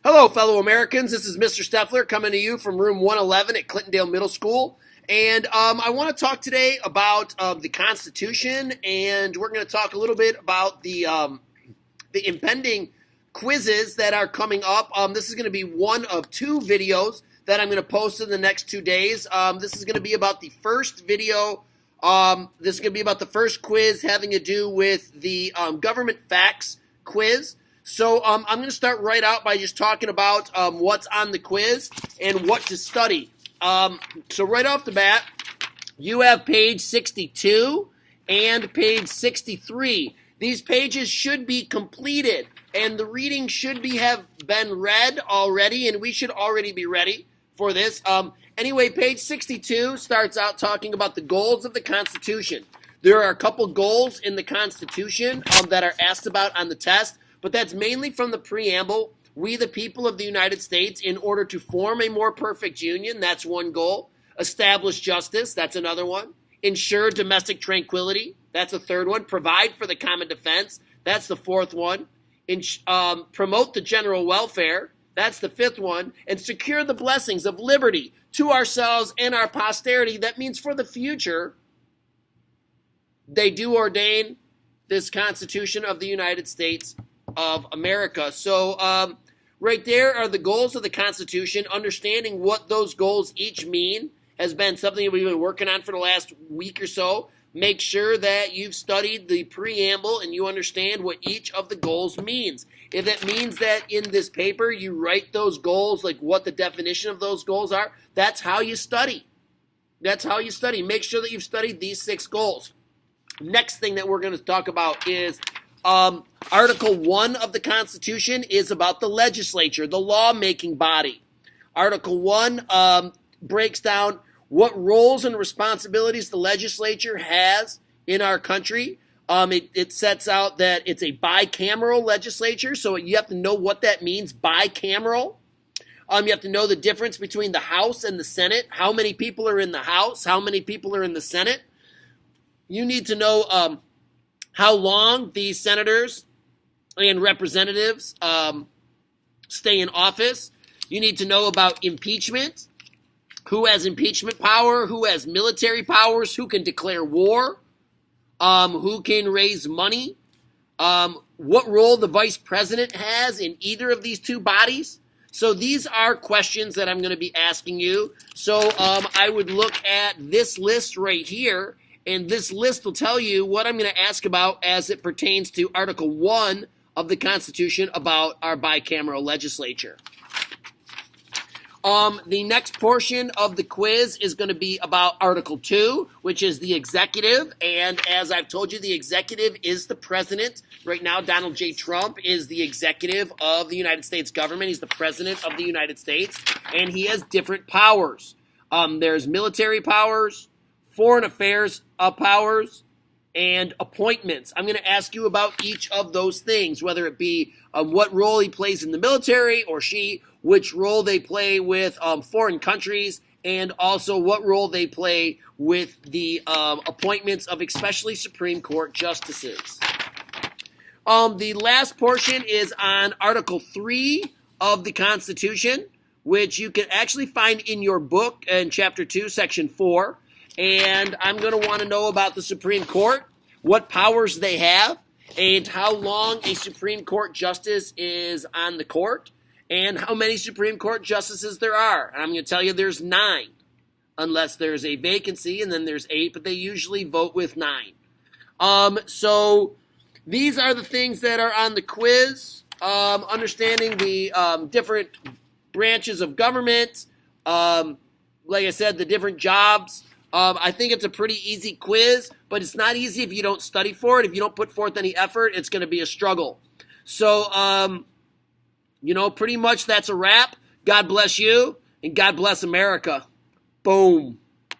Hello, fellow Americans. This is Mr. Steffler coming to you from room 111 at Clintondale Middle School. And I want to talk today about the Constitution, and we're going to talk a little bit about the impending quizzes that are coming up. This is going to be one of two videos that I'm going to post in the next 2 days. This is going to be about the first video. This is going to be about the first quiz having to do with the government facts quiz. So I'm going to start right out by just talking about what's on the quiz and what to study. So right off the bat, you have page 62 and page 63. These pages should be completed, and the reading should have been read already, and we should already be ready for this. Anyway, page 62 starts out talking about the goals of the Constitution. There are a couple goals in the Constitution that are asked about on the test, but that's mainly from the preamble. We, the people of the United States, in order to form a more perfect union, that's one goal. Establish justice, that's another one. Ensure domestic tranquility, that's a third one. Provide for the common defense, that's the fourth one. Promote the general welfare, that's the fifth one. And secure the blessings of liberty to ourselves and our posterity. That means for the future, they do ordain this Constitution of the United States of America. So right there are the goals of the Constitution. Understanding what those goals each mean has been something that we've been working on for the last week or so. Make sure that you've studied the preamble and you understand what each of the goals means. If it means that in this paper you write those goals, like what the definition of those goals are, that's how you study. That's how you study. Make sure that you've studied these 6 goals. Next thing that we're going to talk about is Article 1 of the Constitution is about the legislature, the lawmaking body. Article 1 breaks down what roles and responsibilities the legislature has in our country. It sets out that it's a bicameral legislature, so you have to know what that means, bicameral. You have to know the difference between the House and the Senate, how many people are in the House, how many people are in the Senate. You need to know how long these senators and representatives stay in office. You need to know about impeachment, who has impeachment power, who has military powers, who can declare war, who can raise money, what role the vice president has in either of these two bodies. So these are questions that I'm going to be asking you. So I would look at this list right here, and this list will tell you what I'm going to ask about as it pertains to Article 1 of the Constitution about our bicameral legislature. The next portion of the quiz is going to be about Article 2, which is the executive. And as I've told you, the executive is the president. Right now, Donald J. Trump is the executive of the United States government. He's the president of the United States, and he has different powers. There's military powers, foreign affairs powers, and appointments. I'm going to ask you about each of those things, whether it be what role he plays in the military or she, which role they play with foreign countries, and also what role they play with the appointments of especially Supreme Court justices. The last portion is on Article 3 of the Constitution, which you can actually find in your book in Chapter 2, Section 4. And I'm going to want to know about the Supreme Court, what powers they have, and how long a Supreme Court justice is on the court, and how many Supreme Court justices there are. And I'm going to tell you there's 9, unless there's a vacancy, and then there's 8, but they usually vote with 9. So these are the things that are on the quiz. Understanding the different branches of government, like I said, the different jobs. I think it's a pretty easy quiz, but it's not easy if you don't study for it. If you don't put forth any effort, it's going to be a struggle. So, pretty much that's a wrap. God bless you, and God bless America. Boom.